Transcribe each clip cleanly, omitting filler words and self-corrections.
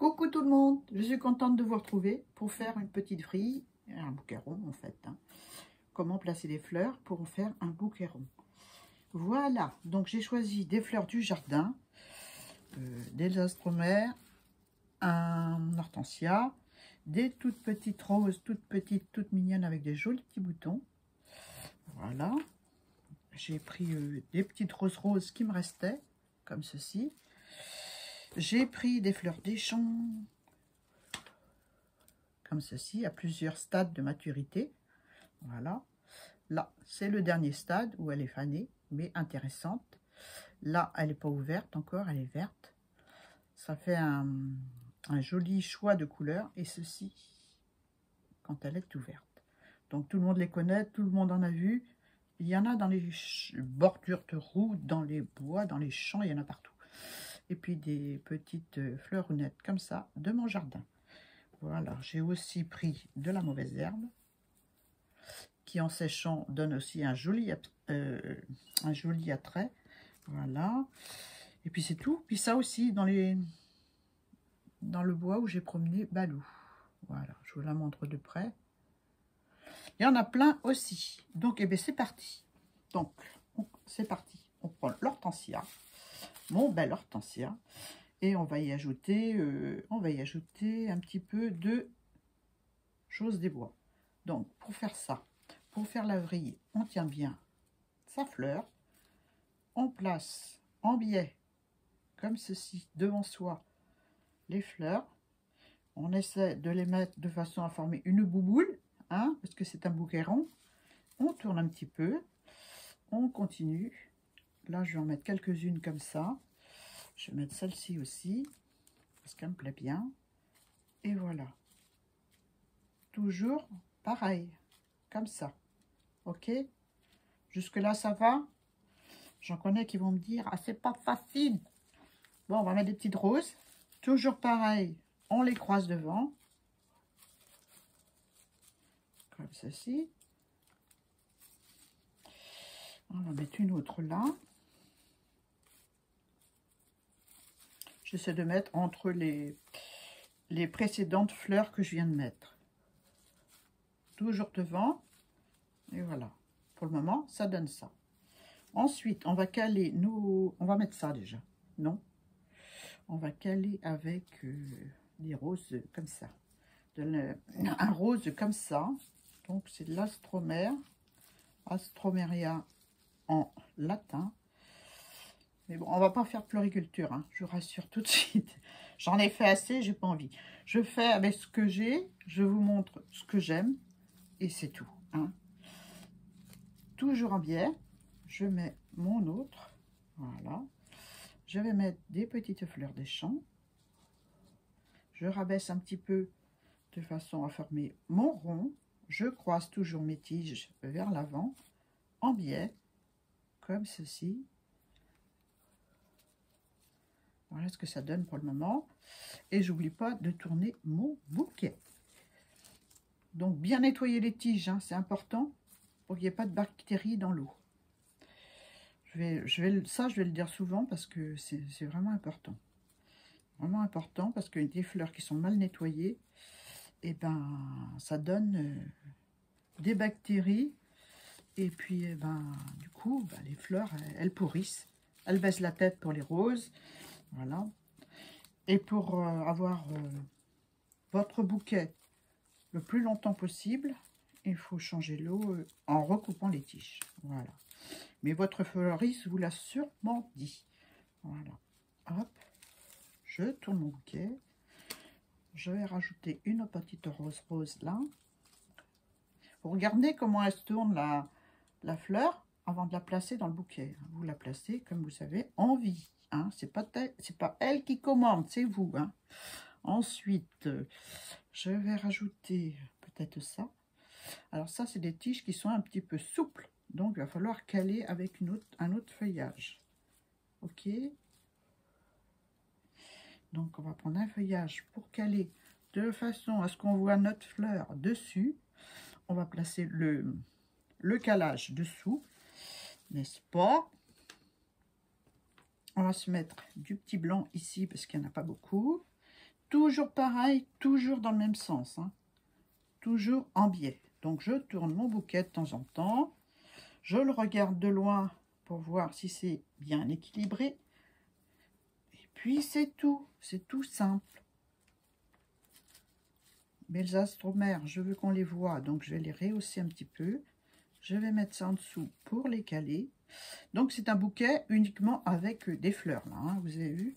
Coucou tout le monde, je suis contente de vous retrouver pour faire une petite vrille, un bouquet rond en fait. Comment placer les fleurs pour en faire un bouquet rond. Voilà, donc j'ai choisi des fleurs du jardin, des astromères, un hortensia, des toutes petites roses, toutes petites, toutes mignonnes avec des jolis petits boutons. Voilà, j'ai pris des petites roses qui me restaient, comme ceci. J'ai pris des fleurs des champs, comme ceci, à plusieurs stades de maturité. Voilà. Là, c'est le dernier stade où elle est fanée, mais intéressante. Là, elle n'est pas ouverte encore, elle est verte. Ça fait un joli choix de couleurs. Et ceci, quand elle est ouverte. Donc, tout le monde les connaît, tout le monde en a vu. Il y en a dans les bordures de routes, dans les bois, dans les champs, il y en a partout. Et puis des petites fleuronnettes comme ça de mon jardin. Voilà, j'ai aussi pris de la mauvaise herbe qui en séchant donne aussi un joli attrait. Voilà. Et puis c'est tout. Puis ça aussi dans le bois où j'ai promené Balou. Voilà, je vous la montre de près. Il y en a plein aussi. Donc eh bien c'est parti. Donc c'est parti. On prend l'hortensia. Mon bel hortensia, et on va y ajouter un petit peu de choses des bois. Donc pour faire ça, pour faire la vrille, on tient bien sa fleur, on place en biais comme ceci devant soi les fleurs, on essaie de les mettre de façon à former une bouboule, hein, parce que c'est un bouquet rond. On tourne un petit peu, on continue. Là je vais en mettre quelques-unes comme ça. Je vais mettre celle-ci aussi, parce qu'elle me plaît bien. Et voilà. Toujours pareil, comme ça. Ok? Jusque-là, ça va? J'en connais qui vont me dire, ah, c'est pas facile. Bon, on va mettre des petites roses. Toujours pareil, on les croise devant. Comme ceci. On va mettre une autre là. J'essaie de mettre entre les précédentes fleurs que je viens de mettre. Toujours devant. Et voilà. Pour le moment, ça donne ça. Ensuite, on va caler on va mettre ça déjà. Non. On va caler avec des roses comme ça. Un rose comme ça. Donc, c'est de l'astromère. Astromeria en latin. Mais bon, on va pas faire floriculture, hein, je vous rassure tout de suite. J'en ai fait assez, j'ai pas envie. Je fais avec ce que j'ai, je vous montre ce que j'aime, et c'est tout. Hein. Toujours en biais, je mets mon autre, voilà. Je vais mettre des petites fleurs des champs. Je rabaisse un petit peu de façon à former mon rond. Je croise toujours mes tiges vers l'avant, en biais, comme ceci. Voilà ce que ça donne pour le moment. Et j'oublie pas de tourner mon bouquet. Donc bien nettoyer les tiges, hein, c'est important pour qu'il n'y ait pas de bactéries dans l'eau. Ça, je vais le dire souvent parce que c'est vraiment important. Vraiment important parce que des fleurs qui sont mal nettoyées, et ben, ça donne des bactéries. Et puis, du coup, les fleurs, elles pourrissent. Elles baissent la tête pour les roses. Voilà. Et pour avoir votre bouquet le plus longtemps possible, il faut changer l'eau en recoupant les tiges. Voilà. Mais votre fleuriste vous l'a sûrement dit. Voilà. Hop. Je tourne mon bouquet. Je vais rajouter une petite rose là. Vous regardez comment elle se tourne la fleur avant de la placer dans le bouquet. Vous la placez, comme vous savez, en vie. Hein. C'est pas elle qui commande, c'est vous. Hein. Ensuite, je vais rajouter peut-être ça. Alors ça, c'est des tiges qui sont un petit peu souples. Donc, il va falloir caler avec un autre feuillage. Ok. Donc, on va prendre un feuillage pour caler de façon à ce qu'on voit notre fleur dessus. On va placer le calage dessous, n'est-ce pas? On va se mettre du petit blanc ici parce qu'il n'y en a pas beaucoup. Toujours pareil, toujours dans le même sens, hein. Toujours en biais. Donc je tourne mon bouquet de temps en temps. Je le regarde de loin pour voir si c'est bien équilibré. Et puis c'est tout simple. Mes astromères, je veux qu'on les voit, donc je vais les rehausser un petit peu. Je vais mettre ça en dessous pour les caler. Donc c'est un bouquet uniquement avec des fleurs, là, hein, vous avez vu.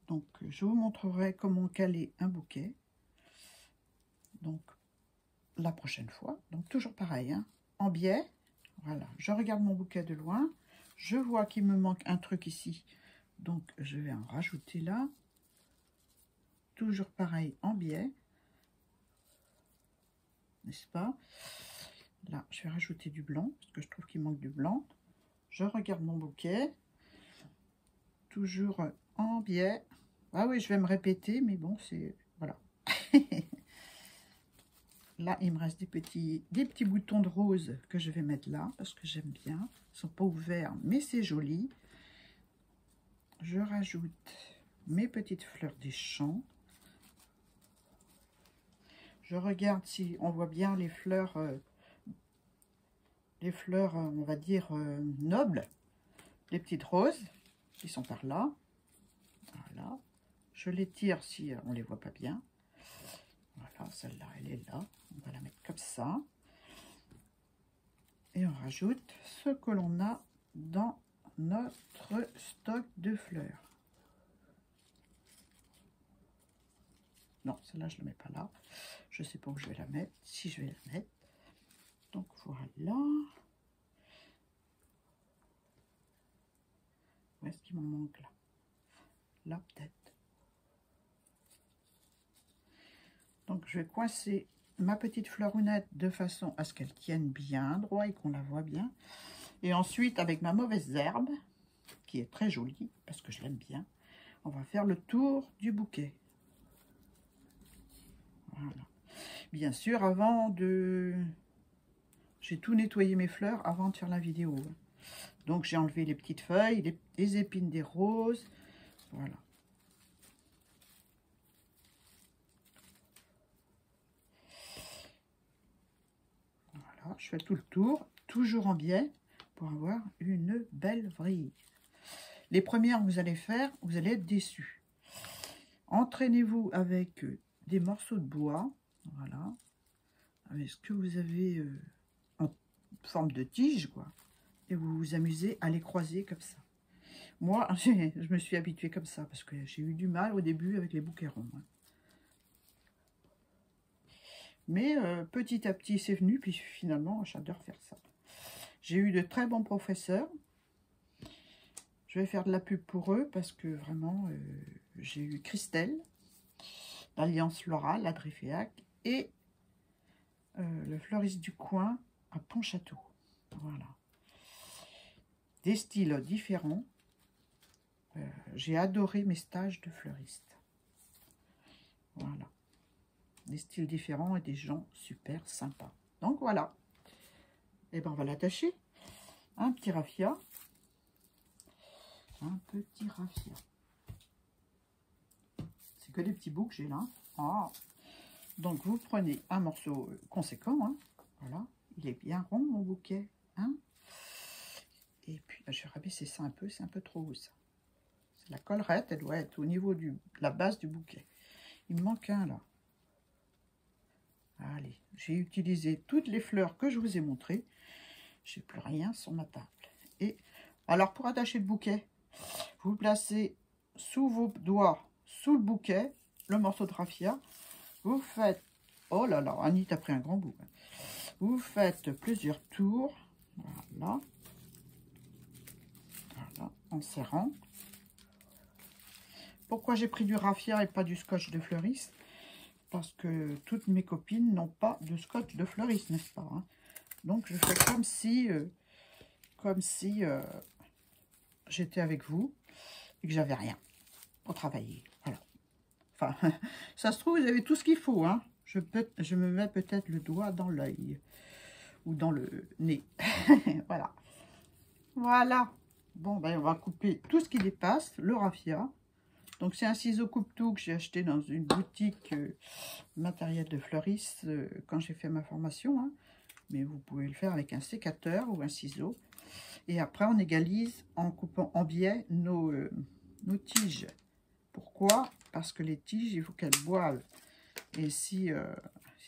Donc je vous montrerai comment caler un bouquet. Donc la prochaine fois. Donc toujours pareil, hein, en biais. Voilà, je regarde mon bouquet de loin. Je vois qu'il me manque un truc ici. Donc je vais en rajouter là. Toujours pareil, en biais. N'est-ce pas? Là, je vais rajouter du blanc, parce que je trouve qu'il manque du blanc. Je regarde mon bouquet. Toujours en biais. Ah oui, je vais me répéter, mais bon, c'est... Voilà. Là, il me reste des petits boutons de rose que je vais mettre là, parce que j'aime bien. Ils ne sont pas ouverts, mais c'est joli. Je rajoute mes petites fleurs des champs. Je regarde si on voit bien les fleurs, on va dire, nobles. Les petites roses qui sont par là. Voilà. Je les tire si on ne les voit pas bien. Voilà, celle-là, elle est là. On va la mettre comme ça. Et on rajoute ce que l'on a dans notre stock de fleurs. Non, celle-là, je ne la mets pas là. Je ne sais pas où je vais la mettre. Si je vais la mettre. Donc voilà. Où est-ce qu'il m'en manque là? Là, peut-être. Donc je vais coincer ma petite fleuronnette de façon à ce qu'elle tienne bien droit et qu'on la voit bien. Et ensuite, avec ma mauvaise herbe, qui est très jolie, parce que je l'aime bien, on va faire le tour du bouquet. Voilà. Bien sûr, avant de... J'ai tout nettoyé mes fleurs avant de faire la vidéo. Donc j'ai enlevé les petites feuilles, les épines des roses. Voilà. Voilà, je fais tout le tour, toujours en biais, pour avoir une belle vrille. Les premières que vous allez faire, vous allez être déçus. Entraînez-vous avec des morceaux de bois, voilà, avec ce que vous avez en forme de tige, quoi, et vous vous amusez à les croiser comme ça. Moi, je me suis habituée comme ça, parce que j'ai eu du mal au début avec les bouquets ronds. Hein. Mais petit à petit, c'est venu, puis finalement, j'adore faire ça. J'ai eu de très bons professeurs. Je vais faire de la pub pour eux, parce que vraiment, j'ai eu Christelle, l'Alliance Florale à Driféac, et le fleuriste du coin à Pontchâteau. Voilà. Des styles différents. J'ai adoré mes stages de fleuriste. Voilà. Des styles différents et des gens super sympas. Donc voilà. Et ben on va l'attacher. Un petit raffia. Un petit raffia. C'est que des petits bouts que j'ai là. Ah. Donc vous prenez un morceau conséquent. Hein. Voilà. Il est bien rond mon bouquet. Hein. Et puis je vais rabaisser ça un peu. C'est un peu trop haut ça. La collerette, elle doit être au niveau de la base du bouquet. Il me manque un là. Allez, j'ai utilisé toutes les fleurs que je vous ai montrées. J'ai plus rien sur ma table. Et alors pour attacher le bouquet, vous placez sous vos doigts, sous le bouquet, le morceau de raffia. Vous faites, oh là là, Annie a pris un grand bout. Vous faites plusieurs tours, voilà, voilà, en serrant. Pourquoi j'ai pris du raffia et pas du scotch de fleuriste? Parce que toutes mes copines n'ont pas de scotch de fleuriste, n'est-ce pas? Hein? Donc je fais comme si j'étais avec vous et que j'avais rien pour travailler. Voilà. Enfin, ça se trouve, vous avez tout ce qu'il faut. Hein? Je me mets peut-être le doigt dans l'œil ou dans le nez. Voilà. Voilà. Bon, ben on va couper tout ce qui dépasse, le raffia. Donc c'est un ciseau coupe-tout que j'ai acheté dans une boutique matériel de fleuriste quand j'ai fait ma formation, hein. Mais vous pouvez le faire avec un sécateur ou un ciseau. Et après on égalise en coupant en biais nos tiges. Pourquoi? Parce que les tiges, il faut qu'elles boivent. Et si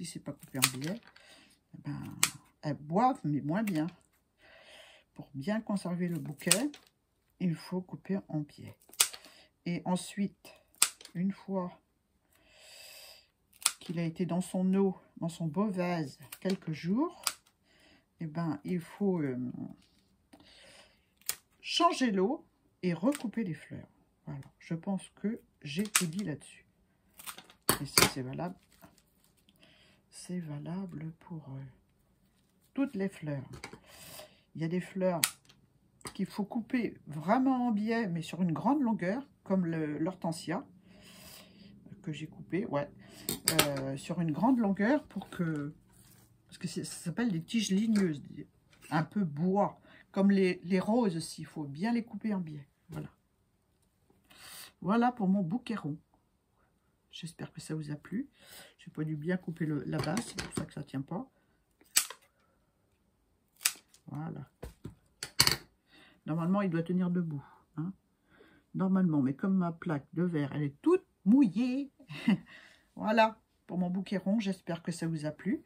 c'est pas coupé en biais, eh ben, elles boivent, mais moins bien. Pour bien conserver le bouquet, il faut couper en biais. Et ensuite, une fois qu'il a été dans son eau, dans son beau vase, quelques jours, eh ben, il faut changer l'eau et recouper les fleurs. Voilà, je pense que j'ai tout dit là-dessus. Et ça, c'est valable. C'est valable pour toutes les fleurs. Il y a des fleurs qu'il faut couper vraiment en biais, mais sur une grande longueur, comme l'hortensia, que j'ai coupé, ouais, sur une grande longueur pour que... Parce que ça s'appelle des tiges ligneuses, un peu bois, comme les roses aussi, il faut bien les couper en biais. Voilà. Voilà pour mon bouquet rond. J'espère que ça vous a plu. J'ai pas dû bien couper la base, c'est pour ça que ça tient pas. Voilà. Normalement, il doit tenir debout, hein. Normalement, mais comme ma plaque de verre, elle est toute mouillée. Voilà, pour mon bouquet rond, j'espère que ça vous a plu,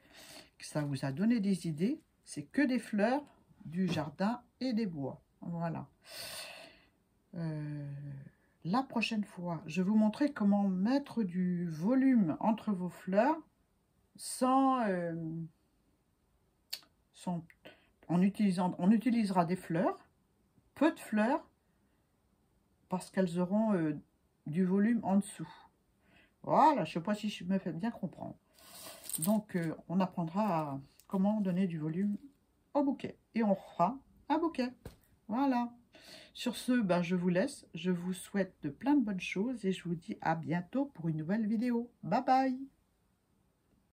que ça vous a donné des idées. C'est que des fleurs, du jardin et des bois. Voilà. La prochaine fois, je vais vous montrer comment mettre du volume entre vos fleurs sans on utilisera des fleurs, peu de fleurs, parce qu'elles auront du volume en dessous. Voilà, je ne sais pas si je me fais bien comprendre. Donc, on apprendra comment donner du volume au bouquet. Et on fera un bouquet. Voilà. Sur ce, ben, je vous laisse. Je vous souhaite de plein de bonnes choses et je vous dis à bientôt pour une nouvelle vidéo. Bye bye!